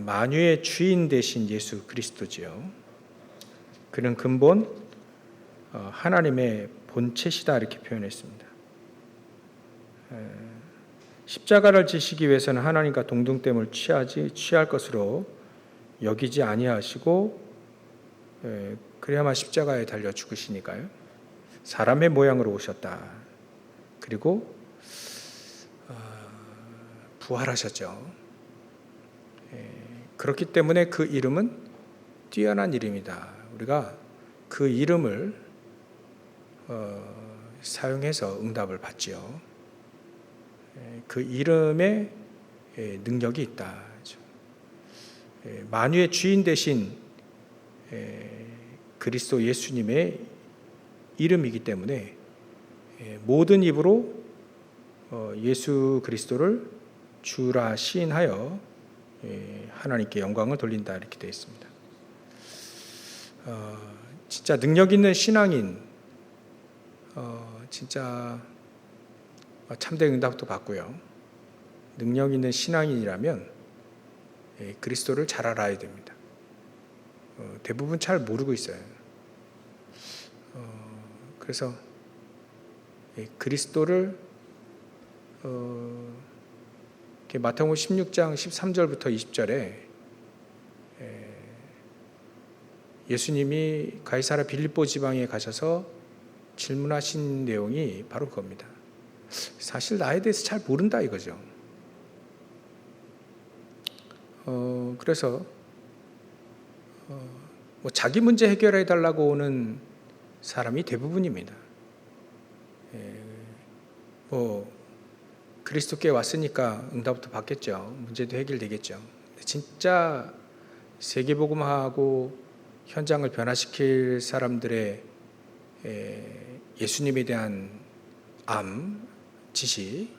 만유의 주인 되신 예수 그리스도지요. 그는 근본 하나님의 본체시다 이렇게 표현했습니다. 십자가를 지시기 위해서는 하나님과 동등됨을 취할 것으로 여기지 아니하시고 그래야만 십자가에 달려 죽으시니까요. 사람의 모양으로 오셨다. 그리고 부활하셨죠. 그렇기 때문에 그 이름은 뛰어난 이름이다. 우리가 그 이름을 사용해서 응답을 받지요. 그 이름에 능력이 있다. 만유의 주인 되신 그리스도 예수님의 이름이기 때문에 모든 입으로 예수 그리스도를 주라 시인하여 하나님께 영광을 돌린다 이렇게 되어 있습니다. 진짜 능력 있는 신앙인, 진짜 참된 응답도 받고요. 능력 있는 신앙인이라면 그리스도를 잘 알아야 됩니다. 대부분 잘 모르고 있어요. 그래서 그리스도를 마태복음 16장 13절부터 20절에 예수님이 가이사랴 빌립보 지방에 가셔서 질문하신 내용이 바로 그겁니다. 사실 나에 대해서 잘 모른다 이거죠. 그래서 자기 문제 해결해 달라고 오는 사람이 대부분입니다. 그리스도께 왔으니까 응답도 받겠죠. 문제도 해결되겠죠. 진짜 세계복음화하고 현장을 변화시킬 사람들의 예수님에 대한 지식,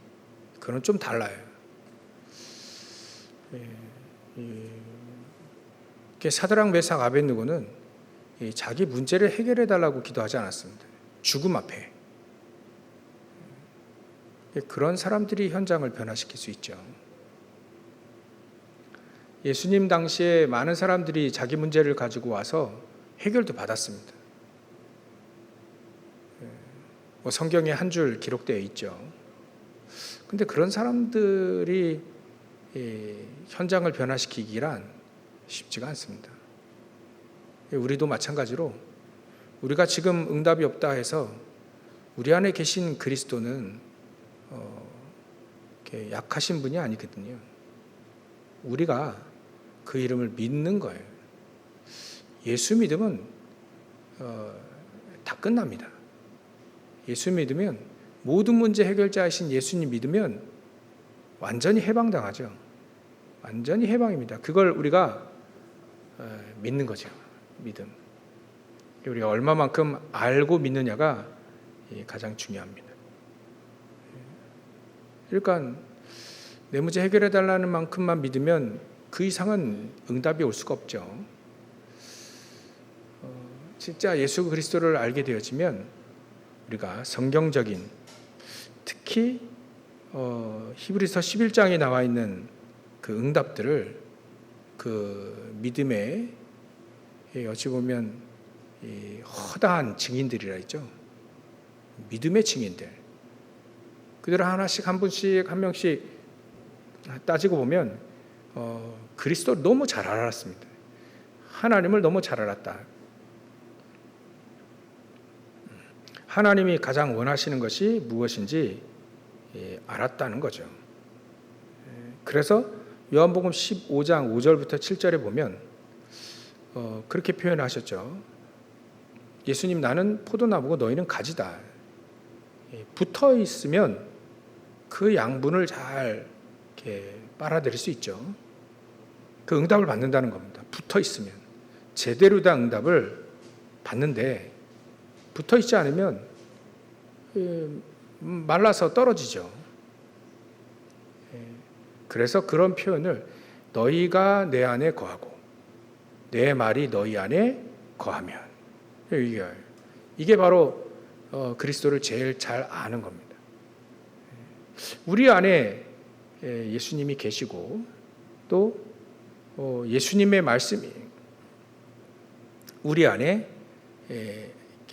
그건 좀 달라요. 사드락 메삭 아벳느고는 자기 문제를 해결해 달라고 기도하지 않았습니다. 죽음 앞에. 그런 사람들이 현장을 변화시킬 수 있죠. 예수님 당시에 많은 사람들이 자기 문제를 가지고 와서 해결도 받았습니다. 성경에 한 줄 기록되어 있죠. 근데 그런 사람들이 현장을 변화시키기란 쉽지가 않습니다. 우리도 마찬가지로 우리가 지금 응답이 없다 해서 우리 안에 계신 그리스도는 약하신 분이 아니거든요. 우리가 그 이름을 믿는 거예요. 예수 믿으면 다 끝납니다. 예수 믿으면 모든 문제 해결자이신 예수님 믿으면 완전히 해방당하죠. 완전히 해방입니다. 그걸 우리가 믿는 거죠. 믿음. 우리가 얼마만큼 알고 믿느냐가 가장 중요합니다. 그러니까 내 문제 해결해 달라는 만큼만 믿으면 그 이상은 응답이 올 수가 없죠. 진짜 예수 그리스도를 알게 되어지면 우리가 성경적인, 특히 히브리서 11장에 나와 있는 그 응답들을 그 믿음의 어찌 보면 허다한 증인들이라 했죠. 믿음의 증인들. 그대로 하나씩 한 분씩 한 명씩 따지고 보면 그리스도를 너무 잘 알았습니다. 하나님을 너무 잘 알았다. 하나님이 가장 원하시는 것이 무엇인지 알았다는 거죠. 그래서 요한복음 15장 5절부터 7절에 보면 그렇게 표현하셨죠. 예수님, 나는 포도나무고 너희는 가지다. 붙어 있으면 그 양분을 잘 이렇게 빨아들일 수 있죠. 그 응답을 받는다는 겁니다. 붙어 있으면 제대로 된 응답을 받는데 붙어 있지 않으면 말라서 떨어지죠. 그래서 그런 표현을 너희가 내 안에 거하고 내 말이 너희 안에 거하면, 이게 바로 그리스도를 제일 잘 아는 겁니다. 우리 안에 예수님이 계시고 또 예수님의 말씀이 우리 안에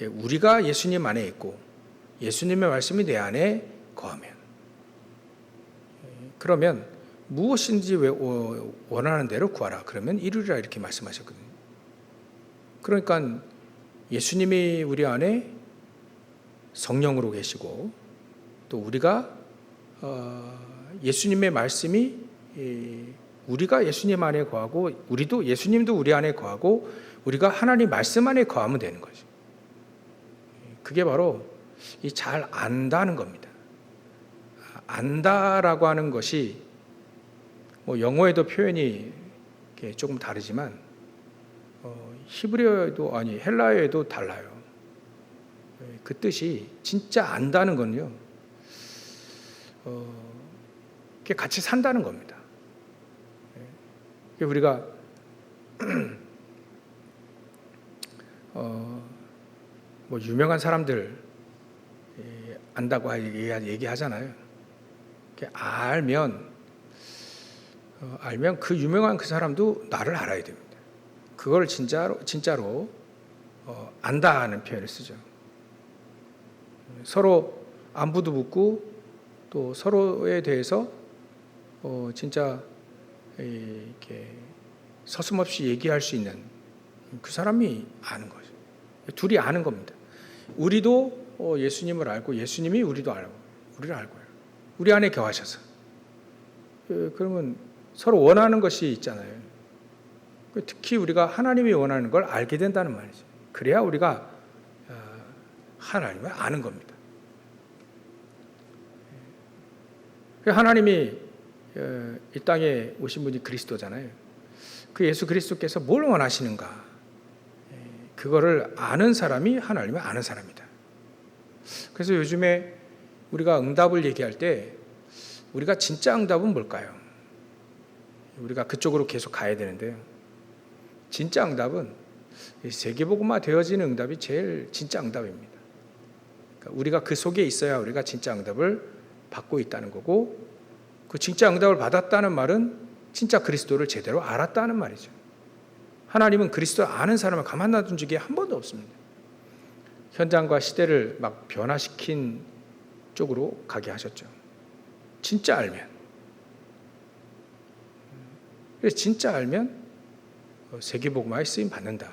우리가 예수님 안에 있고 예수님의 말씀이 내 안에 거하면 그러면 무엇인지 원하는 대로 구하라. 그러면 이루리라 이렇게 말씀하셨거든요. 그러니까 예수님이 우리 안에 성령으로 계시고 또 우리가 예수님의 말씀이 우리가 예수님 안에 거하고 우리도 예수님도 우리 안에 거하고 우리가 하나님 말씀 안에 거하면 되는 거죠. 그게 바로 이 잘 안다는 겁니다. 안다라고 하는 것이 뭐 영어에도 표현이 조금 다르지만 히브리어에도 아니 헬라어에도 달라요. 그 뜻이 진짜 안다는 건요. 같이 산다는 겁니다. 우리가 뭐 유명한 사람들 안다고 얘기하잖아요. 알면 그 유명한 그 사람도 나를 알아야 됩니다. 그걸 진짜로 안다는 표현을 쓰죠. 서로 안부도 묻고 또 서로에 대해서 진짜 이렇게 서슴없이 얘기할 수 있는 그 사람이 아는 거죠. 둘이 아는 겁니다. 우리도 예수님을 알고 예수님이 우리를 알고요. 우리 안에 거하셔서. 그러면 서로 원하는 것이 있잖아요. 특히 우리가 하나님이 원하는 걸 알게 된다는 말이죠. 그래야 우리가 하나님을 아는 겁니다. 하나님이 이 땅에 오신 분이 그리스도잖아요. 그 예수 그리스도께서 뭘 원하시는가? 그거를 아는 사람이 하나님을 아는 사람이다. 그래서 요즘에 우리가 응답을 얘기할 때 우리가 진짜 응답은 뭘까요? 우리가 그쪽으로 계속 가야 되는데요. 진짜 응답은 세계복음화 되어지는 응답이 제일 진짜 응답입니다. 그러니까 우리가 그 속에 있어야 우리가 진짜 응답을 받고 있다는 거고 그 진짜 응답을 받았다는 말은 진짜 그리스도를 제대로 알았다는 말이죠. 하나님은 그리스도를 아는 사람을 가만 놔둔 적이 한 번도 없습니다. 현장과 시대를 막 변화시킨 쪽으로 가게 하셨죠. 진짜 알면. 그래서 진짜 알면 세계복음화에 쓰임 받는다.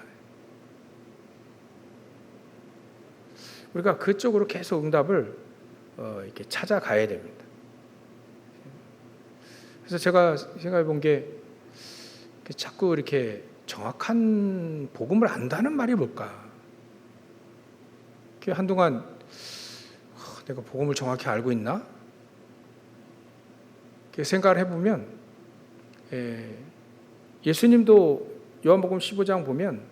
우리가 그쪽으로 계속 응답을 이렇게 찾아가야 됩니다. 그래서 제가 생각해 본 게 자꾸 이렇게 정확한 복음을 안다는 말이 뭘까? 한동안 내가 복음을 정확히 알고 있나? 생각을 해보면 예수님도 요한복음 15장 보면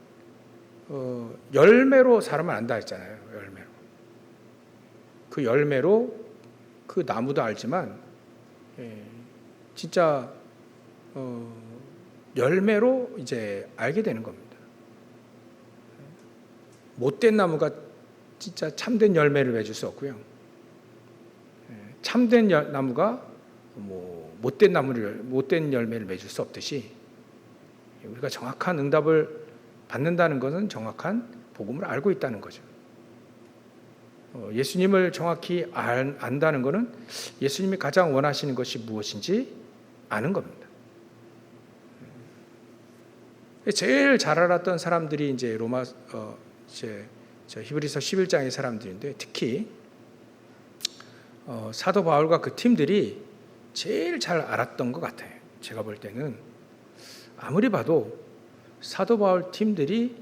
열매로 사람을 안다 했잖아요. 열매로. 그 열매로 그 나무도 알지만 진짜 열매로 이제 알게 되는 겁니다. 못된 나무가 진짜 참된 열매를 맺을 수 없고요. 참된 나무가 못된 열매를 맺을 수 없듯이 우리가 정확한 응답을 받는다는 것은 정확한 복음을 알고 있다는 거죠. 예수님을 정확히 안다는 것은 예수님이 가장 원하시는 것이 무엇인지 아는 겁니다. 제일 잘 알았던 사람들이 이제 히브리서 11장의 사람들인데 특히 사도 바울과 그 팀들이 제일 잘 알았던 것 같아요. 제가 볼 때는 아무리 봐도 사도 바울 팀들이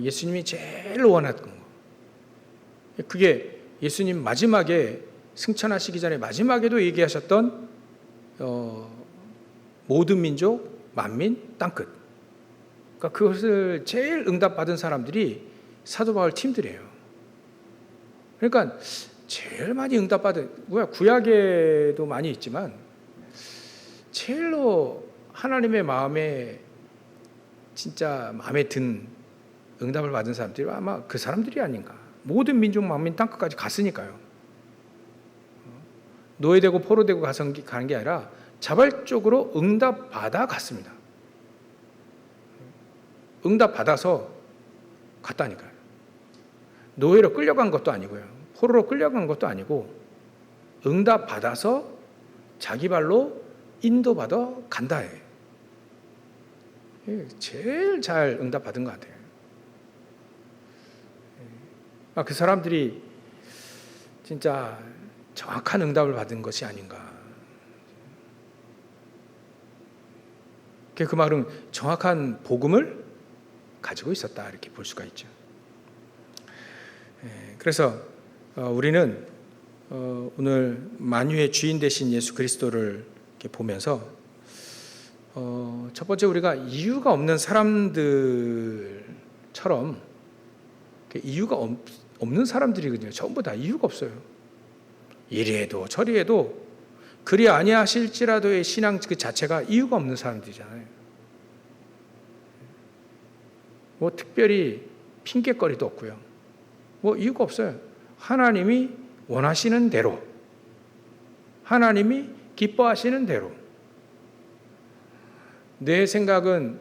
예수님이 제일 원했던 거. 그게 예수님 마지막에 승천하시기 전에 마지막에도 얘기하셨던 모든 민족, 만민, 땅끝. 그러니까 그것을 제일 응답받은 사람들이 사도 바울 팀들이에요. 그러니까 제일 많이 응답받은 구약에도 많이 있지만 제일로 하나님의 마음에 진짜 마음에 든 응답을 받은 사람들이 아마 그 사람들이 아닌가. 모든 민족, 만민, 땅끝까지 갔으니까요. 노예되고 포로되고 가는 게 아니라 자발적으로 응답받아 갔습니다. 응답받아서 갔다니까요. 노예로 끌려간 것도 아니고요. 포로로 끌려간 것도 아니고 응답받아서 자기 발로 인도받아 간다. 제일 잘 응답받은 것 같아요. 그 사람들이 진짜 정확한 응답을 받은 것이 아닌가. 그 말은 정확한 복음을 가지고 있었다 이렇게 볼 수가 있죠. 그래서 우리는 오늘 만유의 주인 되신 예수 그리스도를 이렇게 보면서 첫 번째 우리가 이유가 없는 사람들처럼 이유가 없는 사람들이거든요. 전부 다 이유가 없어요. 이리해도 저리해도 그리 아니하실지라도의 신앙 그 자체가 이유가 없는 사람들이잖아요. 뭐 특별히 핑계거리도 없고요. 뭐 이유가 없어요. 하나님이 원하시는 대로, 하나님이 기뻐하시는 대로. 내 생각은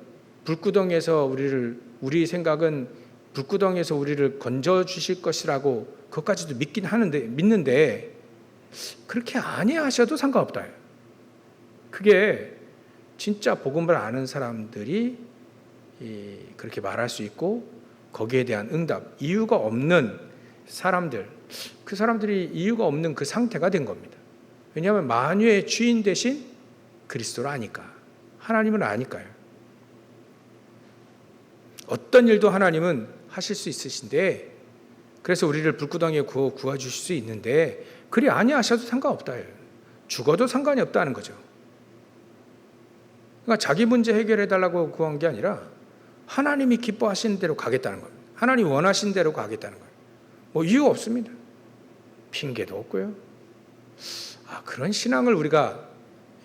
우리 생각은 불구덩이에서 우리를 건져 주실 것이라고 그것까지도 믿는데 그렇게 아니하셔도 상관없다. 그게 진짜 복음을 아는 사람들이 그렇게 말할 수 있고 거기에 대한 응답, 이유가 없는 사람들, 그 사람들이 이유가 없는 그 상태가 된 겁니다. 왜냐하면 만유의 주인 대신 그리스도를 아니까, 하나님을 아니까요. 어떤 일도 하나님은 하실 수 있으신데 그래서 우리를 불구덩이에 구워 주실 수 있는데 그리 아니하셔도 상관없다. 죽어도 상관이 없다는 거죠. 그러니까 자기 문제 해결해 달라고 구한 게 아니라 하나님이 기뻐하시는 대로 가겠다는 거예요. 하나님 원하신 대로 가겠다는 거예요. 뭐 이유 없습니다. 핑계도 없고요. 그런 신앙을 우리가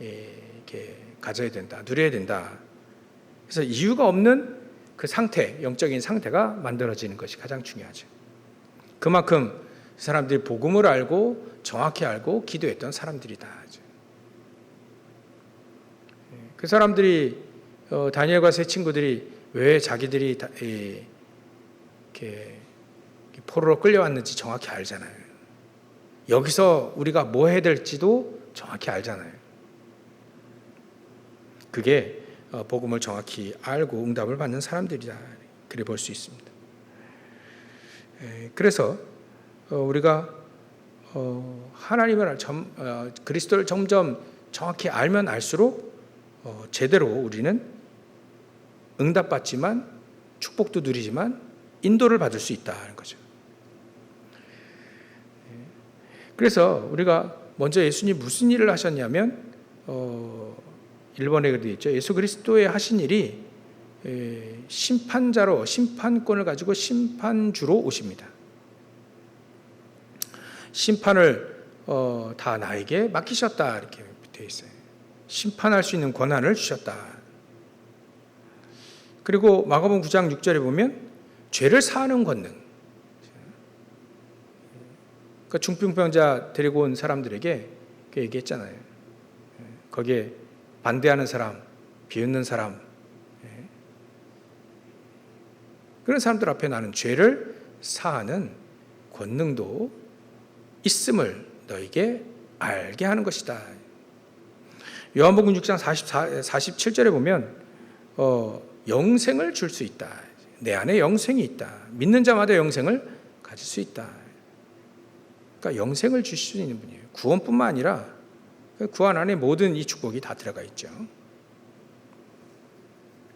이렇게 가져야 된다, 누려야 된다. 그래서 이유가 없는 그 상태, 영적인 상태가 만들어지는 것이 가장 중요하죠. 그만큼 사람들이 복음을 알고 정확히 알고 기도했던 사람들이다. 그 사람들이 다니엘과 세 친구들이 왜 자기들이 이렇게 포로로 끌려왔는지 정확히 알잖아요. 여기서 우리가 뭐 해야 될지도 정확히 알잖아요. 그게 복음을 정확히 알고 응답을 받는 사람들이다. 그래 볼 수 있습니다. 그래서 우리가 하나님을 그리스도를 점점 정확히 알면 알수록 제대로 우리는 응답받지만 축복도 누리지만 인도를 받을 수 있다는 거죠. 그래서 우리가 먼저 예수님이 무슨 일을 하셨냐면 1번에 되어 있죠. 예수 그리스도의 하신 일이 심판자로 심판권을 가지고 심판주로 오십니다. 심판을 다 나에게 맡기셨다 이렇게 되어 있어요. 심판할 수 있는 권한을 주셨다. 그리고 마가복음 9장 6절에 보면 죄를 사하는 권능. 그러니까 중풍병자 데리고 온 사람들에게 그 얘기했잖아요. 거기에 반대하는 사람, 비웃는 사람, 그런 사람들 앞에 나는 죄를 사하는 권능도 있음을 너에게 알게 하는 것이다. 요한복음 6장 47절에 보면 영생을 줄 수 있다. 내 안에 영생이 있다. 믿는 자마다 영생을 가질 수 있다. 그러니까 영생을 주실 수 있는 분이에요. 구원뿐만 아니라 구원 안에 모든 이 축복이 다 들어가 있죠.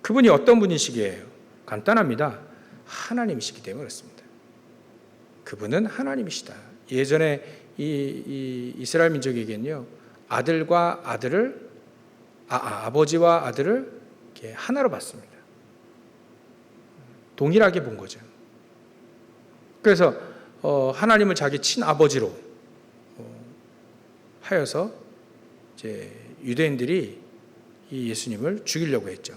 그분이 어떤 분이시기에요? 간단합니다. 하나님이시기 때문에 그렇습니다. 그분은 하나님이시다. 예전에 이 이스라엘 민족에게는요, 아버지와 아들을 이렇게 하나로 봤습니다. 동일하게 본 거죠. 그래서 하나님을 자기 친아버지로 하여서 이제 유대인들이 이 예수님을 죽이려고 했죠.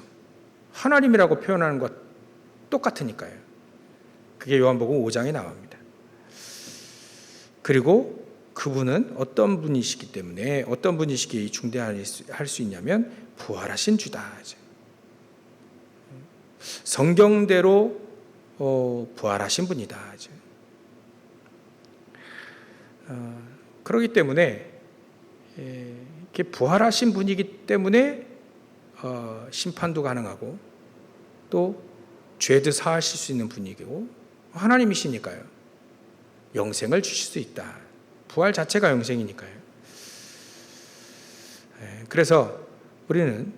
하나님이라고 표현하는 것 똑같으니까요. 그게 요한복음 5장에 나옵니다. 그리고 그분은 어떤 분이시기 때문에 어떤 분이시기에 중대할 수 있냐면 부활하신 주다. 성경대로 부활하신 분이다. 그렇기 때문에 이렇게 부활하신 분이기 때문에 심판도 가능하고 또 죄도 사하실 수 있는 분이고 하나님이시니까요. 영생을 주실 수 있다. 부활 자체가 영생이니까요. 그래서 우리는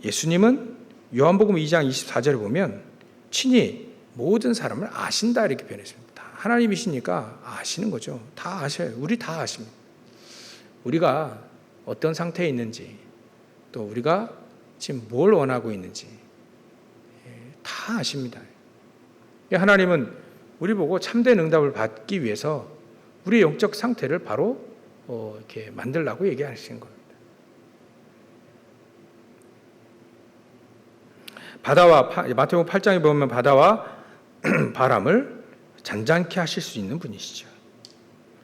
예수님은 요한복음 2장 24절에 보면 친히 모든 사람을 아신다 이렇게 표현했습니다. 다 하나님이시니까 아시는 거죠. 다 아셔요. 우리 다 아십니다. 우리가 어떤 상태에 있는지 또 우리가 지금 뭘 원하고 있는지 다 아십니다. 하나님은 우리 보고 참된 응답을 받기 위해서 우리의 영적 상태를 바로 이렇게 만들라고 얘기하시는 겁니다. 마태복음 8장에 보면 바다와 바람을 잔잔케 하실 수 있는 분이시죠.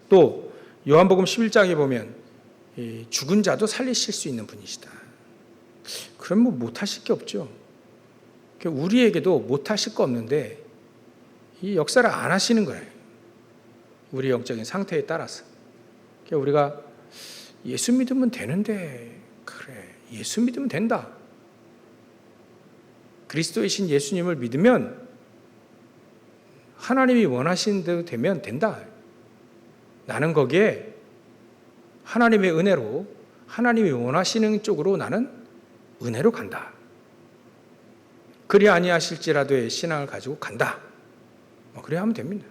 또 요한복음 11장에 보면 죽은 자도 살리실 수 있는 분이시다. 그럼 뭐 못하실 게 없죠. 우리에게도 못하실 거 없는데 이 역사를 안 하시는 거예요. 우리 영적인 상태에 따라서. 우리가 예수 믿으면 되는데 그래 예수 믿으면 된다. 그리스도이신 예수님을 믿으면 하나님이 원하시는 대로 되면 된다. 나는 거기에 하나님의 은혜로 하나님이 원하시는 쪽으로 나는 은혜로 간다. 그리 아니하실지라도의 신앙을 가지고 간다. 그래야 하면 됩니다.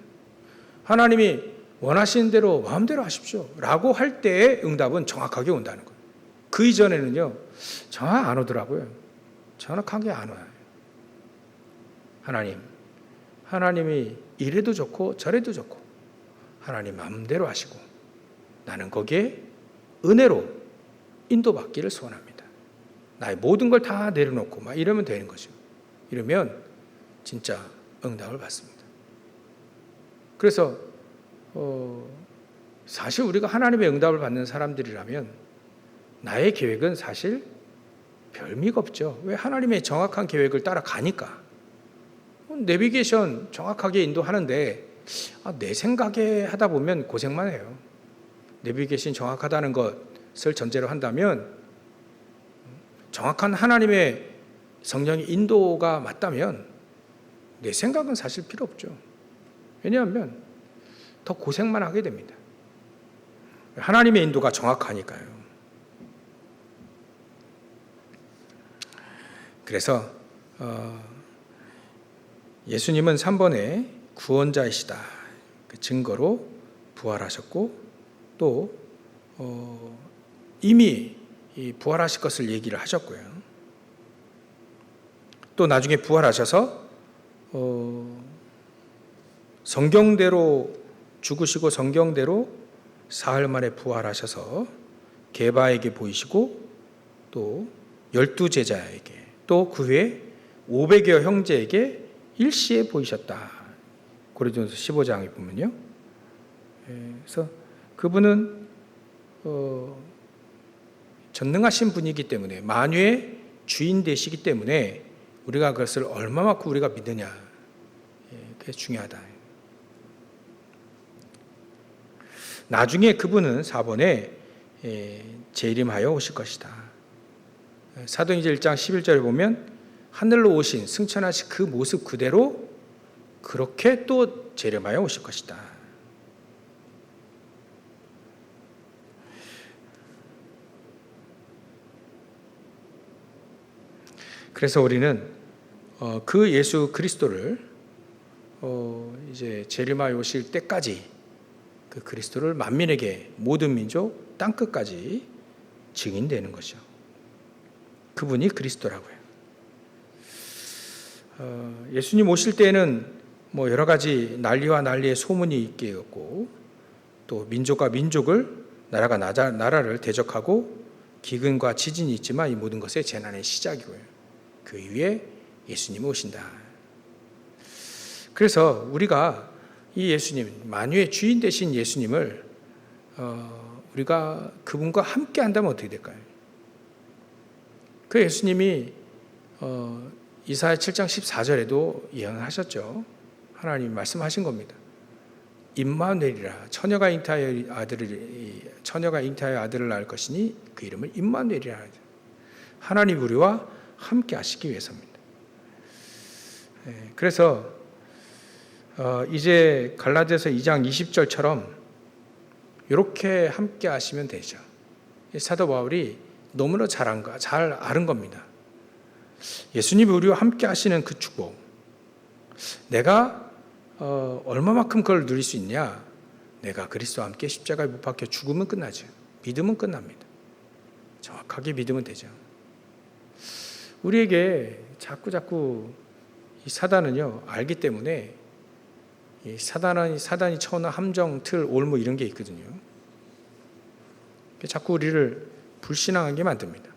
하나님이 원하시는 대로 마음대로 하십시오 라고 할 때의 응답은 정확하게 온다는 거예요. 그 이전에는요 정확 안 오더라고요. 정확하게 안 와요. 하나님이 이래도 좋고 저래도 좋고 하나님 마음대로 하시고 나는 거기에 은혜로 인도받기를 소원합니다. 나의 모든 걸 다 내려놓고 막 이러면 되는 거죠. 이러면 진짜 응답을 받습니다. 그래서 사실 우리가 하나님의 응답을 받는 사람들이라면 나의 계획은 사실 별미가 없죠. 왜? 하나님의 정확한 계획을 따라가니까. 내비게이션 정확하게 인도하는데 내 생각에 하다 보면 고생만 해요. 내비게이션 정확하다는 것을 전제로 한다면 정확한 하나님의 성령의 인도가 맞다면 내 생각은 사실 필요 없죠. 왜냐하면 더 고생만 하게 됩니다. 하나님의 인도가 정확하니까요. 그래서 예수님은 3번에 구원자이시다. 그 증거로 부활하셨고 또 이미 부활하실 것을 얘기를 하셨고요. 또 나중에 부활하셔서 성경대로 죽으시고 성경대로 사흘 만에 부활하셔서 게바에게 보이시고 또 12제자에게 또 그 후에 500여 형제에게 일시에 보이셨다. 고린도전서 15장에 보면요. 그래서 그분은 전능하신 분이기 때문에 만유의 주인 되시기 때문에 우리가 그것을 얼마만큼 우리가 믿느냐 그게 중요하다. 나중에 그분은 4번에 재림하여 오실 것이다. 사도행전 1장 11절에 보면 하늘로 오신 승천하신 그 모습 그대로 그렇게 또 재림하여 오실 것이다. 그래서 우리는 그 예수 그리스도를 이제 재림하여 오실 때까지 그 그리스도를 만민에게 모든 민족 땅 끝까지 증인되는 것이죠. 그분이 그리스도라고요. 예수님 오실 때에는 뭐 여러 가지 난리와 난리의 소문이 있겠고 또 민족과 민족을 나라가 나라를 대적하고 기근과 지진이 있지만 이 모든 것의 재난의 시작이고요. 그 위에 예수님이 오신다. 그래서 우리가 이 예수님, 만유의 주인 되신 예수님을 우리가 그분과 함께 한다면 어떻게 될까요? 그 예수님이 이사야 7장 14절에도 예언하셨죠. 하나님 말씀하신 겁니다. 임마누엘이라, 처녀가 잉태하여 아들을 낳을 것이니 그 이름을 임마누엘이라 하죠. 하나님 우리와 함께 하시기 위해서입니다. 그래서 이제 갈라디아서 2장 20절처럼 이렇게 함께 하시면 되죠. 사도 바울이 너무나 잘 아는 겁니다. 예수님이 우리와 함께 하시는 그 축복, 내가 얼마만큼 그걸 누릴 수 있냐? 내가 그리스도와 함께 십자가에 못 박혀 죽으면 끝나죠. 믿으면 끝납니다. 정확하게 믿으면 되죠. 우리에게 자꾸 이 사단은요, 알기 때문에 이 사단이 쳐오는 함정, 틀, 올무 이런 게 있거든요. 자꾸 우리를 불신앙하게 만듭니다.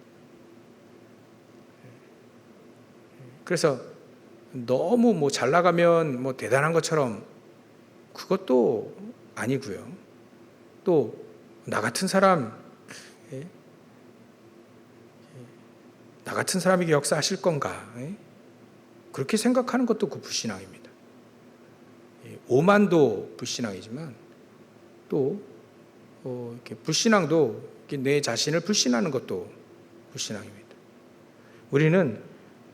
그래서 너무 잘 나가면 대단한 것처럼 그것도 아니고요. 또 나 같은 사람이 역사하실 건가? 그렇게 생각하는 것도 그 불신앙입니다. 오만도 불신앙이지만 또 이렇게 불신앙도 내 자신을 불신하는 것도 불신앙입니다. 우리는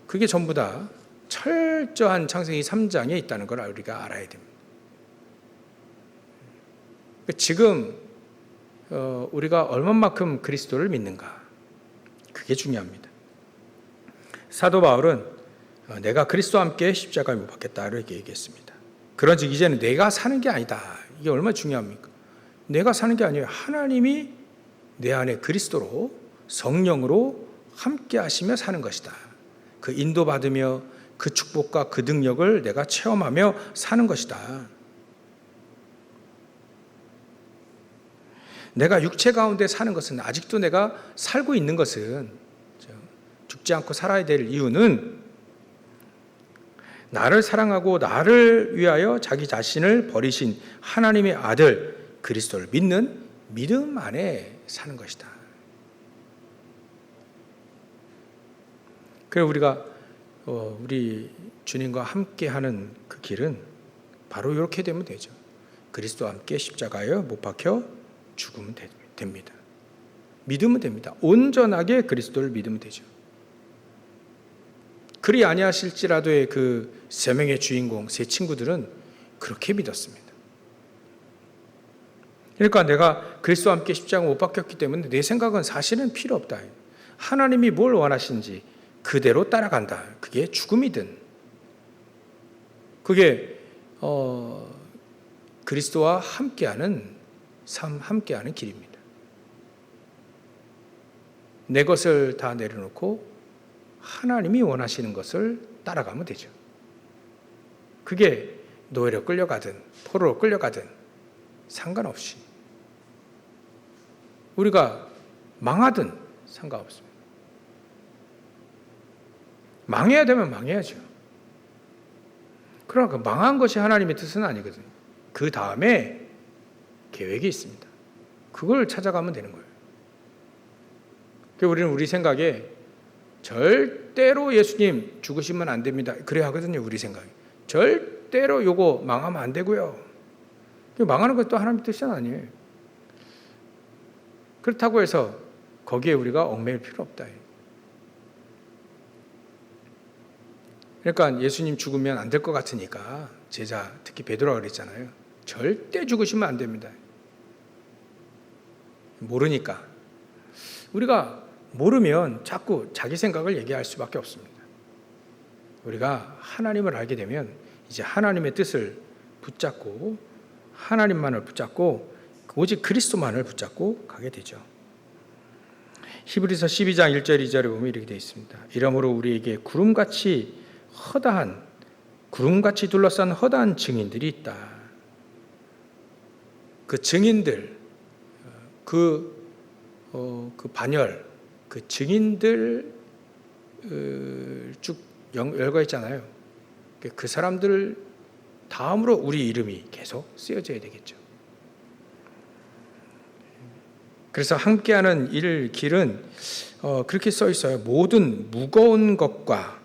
그게 전부 다 철저한 창세기 3장에 있다는 걸 우리가 알아야 됩니다. 지금 우리가 얼마만큼 그리스도를 믿는가, 그게 중요합니다. 사도 바울은 내가 그리스도와 함께 십자가에 못 박혔다 이렇게 얘기했습니다. 그런즉 이제는 내가 사는 게 아니다. 이게 얼마나 중요합니까? 내가 사는 게 아니에요. 하나님이 내 안에 그리스도로 성령으로 함께 하시며 사는 것이다. 그 인도받으며 그 축복과 그 능력을 내가 체험하며 사는 것이다. 내가 육체 가운데 사는 것은, 아직도 내가 살고 있는 것은, 죽지 않고 살아야 될 이유는 나를 사랑하고 나를 위하여 자기 자신을 버리신 하나님의 아들 그리스도를 믿는 믿음 안에 사는 것이다. 그래서 우리가 우리 주님과 함께하는 그 길은 바로 이렇게 되면 되죠. 그리스도와 함께 십자가에 못 박혀 죽으면 됩니다. 믿으면 됩니다. 온전하게 그리스도를 믿으면 되죠. 그리 아니하실지라도의 그 세 명의 주인공, 세 친구들은 그렇게 믿었습니다. 그러니까 내가 그리스도와 함께 십자가에 못 박혔기 때문에 내 생각은 사실은 필요 없다. 하나님이 뭘 원하시는지 그대로 따라간다. 그게 죽음이든 그게 그리스도와 함께하는 삶, 함께하는 길입니다. 내 것을 다 내려놓고 하나님이 원하시는 것을 따라가면 되죠. 그게 노예로 끌려가든 포로로 끌려가든 상관없이, 우리가 망하든 상관없습니다. 망해야 되면 망해야죠. 그러나 그 망한 것이 하나님의 뜻은 아니거든요. 그 다음에 계획이 있습니다. 그걸 찾아가면 되는 거예요. 우리는 우리 생각에 절대로 예수님 죽으시면 안 됩니다. 그래야 하거든요. 우리 생각에. 절대로 요거 망하면 안 되고요. 망하는 것도 하나님의 뜻은 아니에요. 그렇다고 해서 거기에 우리가 얽매일 필요 없다. 그러니까 예수님 죽으면 안 될 것 같으니까 제자, 특히 베드로가 그랬잖아요. 절대 죽으시면 안 됩니다. 모르니까. 우리가 모르면 자꾸 자기 생각을 얘기할 수밖에 없습니다. 우리가 하나님을 알게 되면 이제 하나님의 뜻을 붙잡고 하나님만을 붙잡고 오직 그리스도만을 붙잡고 가게 되죠. 히브리서 12장 1절 2절에 보면 이렇게 되어 있습니다. 이러므로 우리에게 구름같이 둘러싼 허다한 증인들이 있다. 그 증인들, 그 반열, 그 증인들 쭉 열거했잖아요. 그 사람들 다음으로 우리 이름이 계속 쓰여져야 되겠죠. 그래서 함께하는 길은 그렇게 써 있어요. 모든 무거운 것과,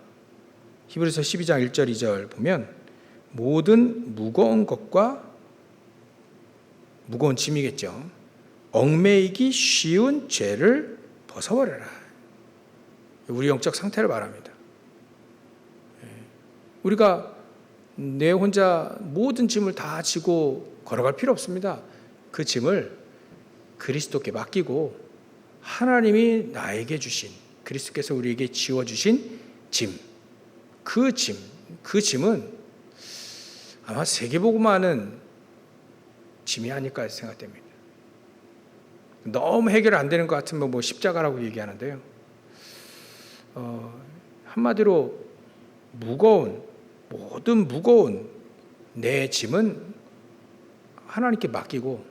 히브리서 12장 1절 2절 보면 모든 무거운 것과, 무거운 짐이겠죠. 얽매이기 쉬운 죄를 벗어버려라. 우리 영적 상태를 말합니다. 우리가 내 혼자 모든 짐을 다 지고 걸어갈 필요 없습니다. 그 짐을 그리스도께 맡기고 하나님이 나에게 주신, 그리스도께서 우리에게 지워주신 그 짐은 아마 세계복음화는 짐이 아닐까 생각됩니다. 너무 해결 안 되는 것 같으면 뭐 십자가라고 얘기하는데요. 한마디로 모든 무거운 내 짐은 하나님께 맡기고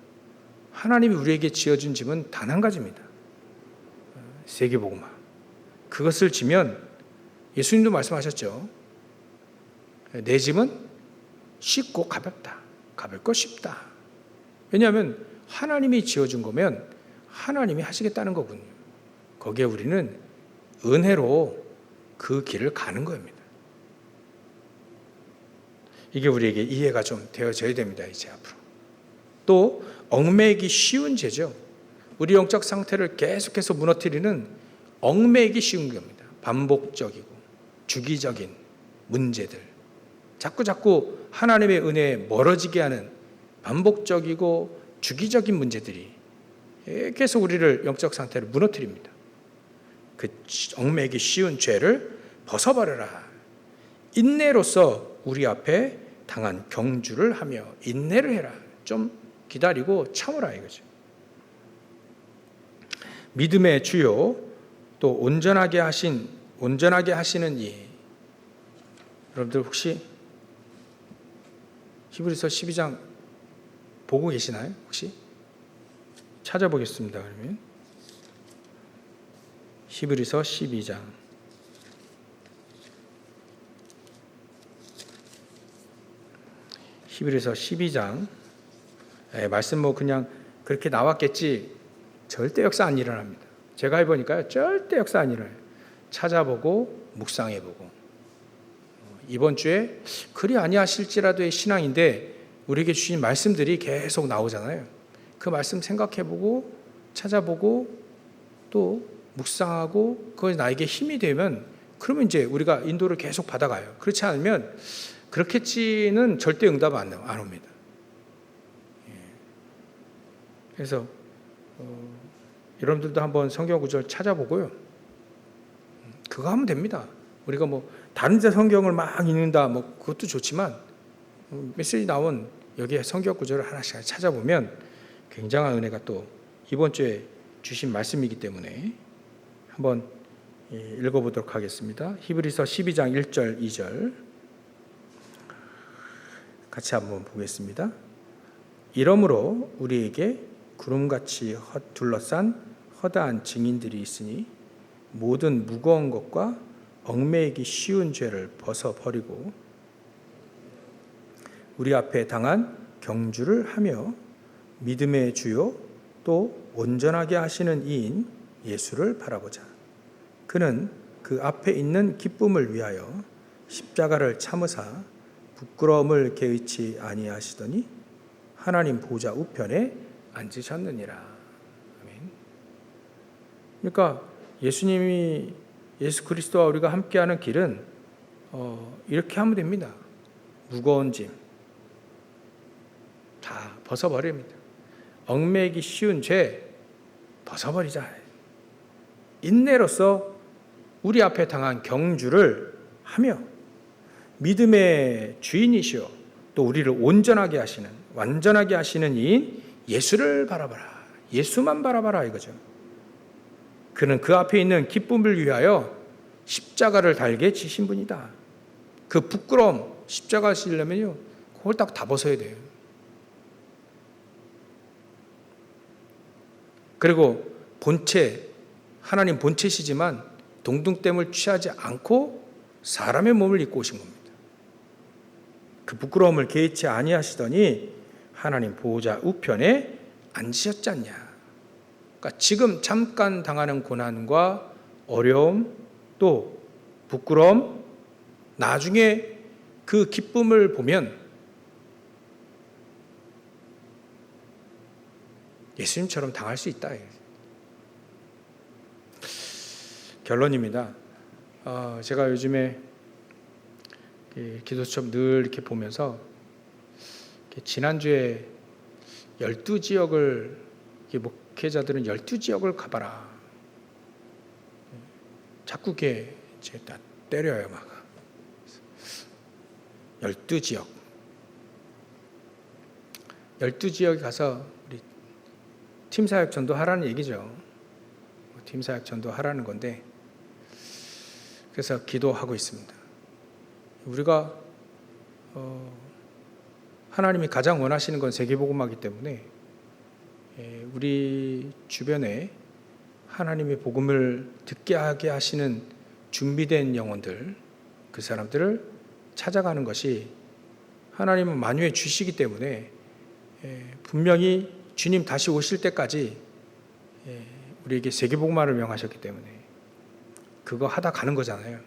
하나님이 우리에게 지어준 짐은 단 한 가지입니다. 세계복음화. 그것을 지면 예수님도 말씀하셨죠. 내 짐은 쉽고 가볍다. 가볍고 쉽다. 왜냐하면 하나님이 지어준 거면 하나님이 하시겠다는 거군요. 거기에 우리는 은혜로 그 길을 가는 겁니다. 이게 우리에게 이해가 좀 되어져야 됩니다. 이제 앞으로. 또 얽매이기 쉬운 죄죠. 우리 영적 상태를 계속해서 무너뜨리는 얽매이기 쉬운 겁니다. 반복적이고 주기적인 문제들, 자꾸 하나님의 은혜에 멀어지게 하는 반복적이고 주기적인 문제들이 계속 우리를 영적 상태를 무너뜨립니다. 그 얽매이기 쉬운 죄를 벗어버려라. 인내로서 우리 앞에 당한 경주를 하며 인내를 해라. 좀 기다리고 참으라 이거죠. 믿음의 주요, 또 온전하게 하시는 이. 여러분들 혹시 히브리서 12장 보고 계시나요? 혹시? 찾아보겠습니다. 그러면 히브리서 12장 히브리서 12장 말씀 뭐 그냥 그렇게 나왔겠지 절대 역사 안 일어납니다. 제가 해보니까요 절대 역사 안 일어나요. 찾아보고 묵상해보고 이번 주에 그리 아니하실지라도의 신앙인데 우리에게 주신 말씀들이 계속 나오잖아요. 그 말씀 생각해보고 찾아보고 또 묵상하고 그것이 나에게 힘이 되면 그러면 이제 우리가 인도를 계속 받아가요. 그렇지 않으면 그렇겠지는 절대 응답 안 옵니다. 그래서 여러분들도 한번 성경 구절 찾아보고요. 그거 하면 됩니다. 우리가 뭐 다른 데 성경을 막 읽는다 뭐 그것도 좋지만 메시지 나온 여기에 성경 구절을 하나씩 찾아보면 굉장한 은혜가 또 이번 주에 주신 말씀이기 때문에 한번 읽어보도록 하겠습니다. 히브리서 12장 1절 2절 같이 한번 보겠습니다. 이러므로 우리에게 구름같이 둘러싼 허다한 증인들이 있으니 모든 무거운 것과 얽매이기 쉬운 죄를 벗어버리고 우리 앞에 당한 경주를 하며 믿음의 주요 또 온전하게 하시는 이인 예수를 바라보자. 그는 그 앞에 있는 기쁨을 위하여 십자가를 참으사 부끄러움을 개의치 아니하시더니 하나님 보좌 우편에 앉으셨느니라. 아멘. 그러니까 예수 그리스도와 우리가 함께하는 길은 이렇게 하면 됩니다. 무거운 짐 다 벗어버립니다. 얽매이기 쉬운 죄 벗어버리자. 인내로서 우리 앞에 당한 경주를 하며 믿음의 주인이시오 또 우리를 온전하게 하시는 완전하게 하시는 이인 예수를 바라봐라. 예수만 바라봐라 이거죠. 그는 그 앞에 있는 기쁨을 위하여 십자가를 달게 지신 분이다. 그 부끄러움 십자가 지려면요 그걸 딱 다 벗어야 돼요. 그리고 하나님 본체시지만 동등됨을 취하지 않고 사람의 몸을 입고 오신 겁니다. 그 부끄러움을 개의치 아니하시더니 하나님 보호자 우편에 앉으셨지 않냐. 그러니까 지금 잠깐 당하는 고난과 어려움 또 부끄러움, 나중에 그 기쁨을 보면 예수님처럼 당할 수 있다. 결론입니다. 제가 요즘에 기도처럼 늘 이렇게 보면서 지난주에 12지역을 목회자들은 12지역을 가봐라. 자꾸 이렇게 다 때려요 막. 12지역. 12지역에 가서 우리 팀사역 전도하라는 얘기죠. 팀사역 전도하라는 건데 그래서 기도하고 있습니다. 우리가 하나님이 가장 원하시는 건 세계복음화이기 때문에 우리 주변에 하나님의 복음을 듣게 하게 하시는 준비된 영혼들, 그 사람들을 찾아가는 것이 하나님은 만유해 주시기 때문에 분명히 주님 다시 오실 때까지 우리에게 세계복음화를 명하셨기 때문에 그거 하다 가는 거잖아요.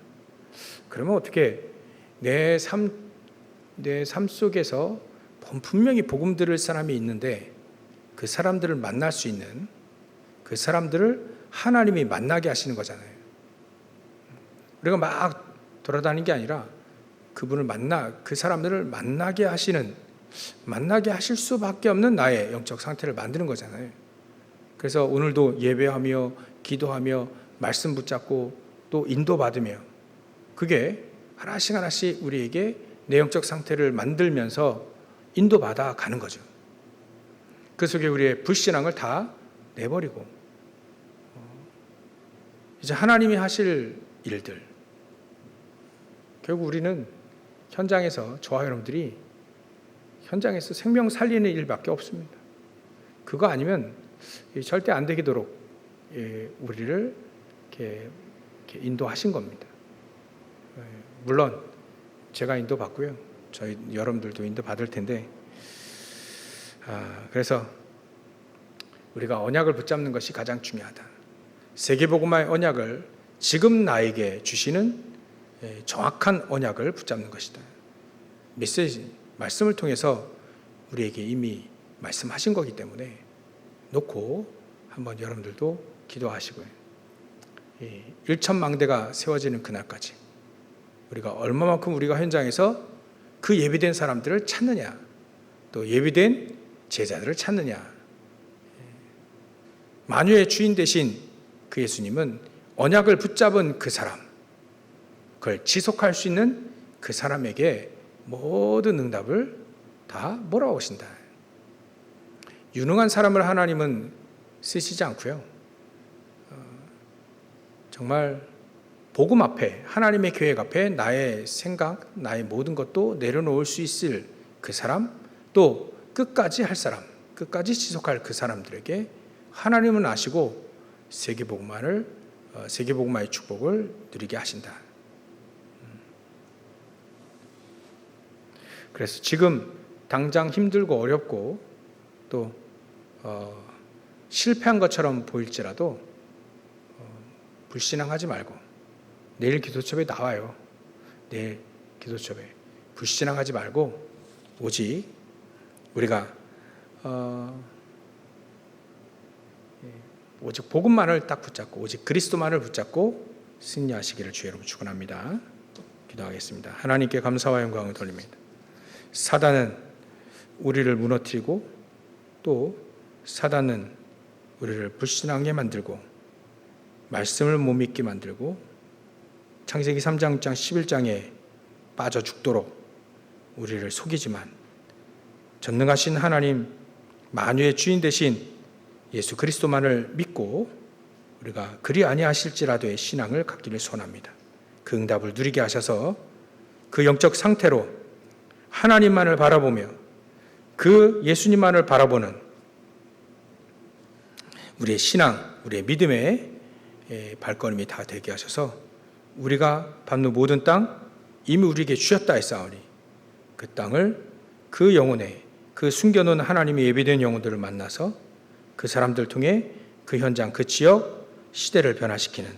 그러면 어떻게 내 삶 속에서 분명히 복음 들을 사람이 있는데 그 사람들을 만날 수 있는, 그 사람들을 하나님이 만나게 하시는 거잖아요. 우리가 막 돌아다니는 게 아니라 그 사람들을 만나게 하실 수밖에 없는 나의 영적 상태를 만드는 거잖아요. 그래서 오늘도 예배하며 기도하며 말씀 붙잡고 또 인도받으며 그게 하나씩 우리에게 내 영적 상태를 만들면서 인도받아 가는 거죠. 그 속에 우리의 불신앙을 다 내버리고 이제 하나님이 하실 일들, 결국 우리는 현장에서, 저와 여러분들이 현장에서 생명 살리는 일밖에 없습니다. 그거 아니면 절대 안 되도록 우리를 이렇게 인도하신 겁니다. 물론 제가 인도받고요, 저희 여러분들도 인도받을 텐데, 그래서 우리가 언약을 붙잡는 것이 가장 중요하다. 세계복음화의 언약을 지금 나에게 주시는 정확한 언약을 붙잡는 것이다. 메시지, 말씀을 통해서 우리에게 이미 말씀하신 거기 때문에 놓고 한번 여러분들도 기도하시고요. 1천망대가 세워지는 그날까지 우리가 얼마만큼 우리가 현장에서 그 예비된 사람들을 찾느냐, 또 예비된 제자들을 찾느냐. 만유의 주인 되신 그 예수님은 언약을 붙잡은 그 사람, 그걸 지속할 수 있는 그 사람에게 모든 응답을 다 몰아오신다. 유능한 사람을 하나님은 쓰시지 않고요, 정말 복음 앞에, 하나님의 계획 앞에 나의 생각, 나의 모든 것도 내려놓을 수 있을 그 사람, 또 끝까지 할 사람, 끝까지 지속할 그 사람들에게 하나님은 아시고 세계복음화의 축복을 누리게 하신다. 그래서 지금 당장 힘들고 어렵고 또 실패한 것처럼 보일지라도 불신앙하지 말고, 내일 기도첩에 나와요. 내일 기도첩에 불신앙하지 말고 오직 우리가 오직 복음만을 딱 붙잡고, 오직 그리스도만을 붙잡고 승리하시기를 주의 이름으로 축원합니다. 기도하겠습니다. 하나님께 감사와 영광을 돌립니다. 사단은 우리를 무너뜨리고 또 사단은 우리를 불신하게 만들고 말씀을 못 믿게 만들고 창세기 3장 11장에 빠져 죽도록 우리를 속이지만 전능하신 하나님, 만유의 주인 되신 예수 그리스도만을 믿고 우리가 그리 아니하실지라도의 신앙을 갖기를 소원합니다. 그 응답을 누리게 하셔서 그 영적 상태로 하나님만을 바라보며 그 예수님만을 바라보는 우리의 신앙, 우리의 믿음의 발걸음이 다 되게 하셔서 우리가 받는 모든 땅 이미 우리에게 주셨다 했사오니 그 땅을 그 영혼에 그 숨겨놓은 하나님의 예비된 영혼들을 만나서 그 사람들 통해 그 현장, 그 지역, 시대를 변화시키는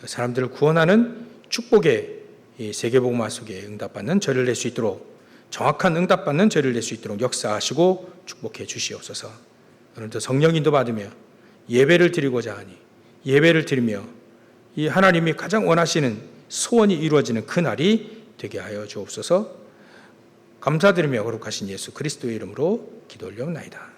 사람들을 구원하는 축복의 이 세계복음화 속에 응답받는 저를 낼 수 있도록 정확한 응답받는 저를 낼 수 있도록 역사하시고 축복해 주시옵소서. 오늘도 성령 인도 받으며 예배를 드리고자 하니 예배를 드리며 이 하나님이 가장 원하시는 소원이 이루어지는 그 날이 되게 하여 주옵소서. 감사드리며 거룩하신 예수 그리스도의 이름으로 기도 올려옵나이다.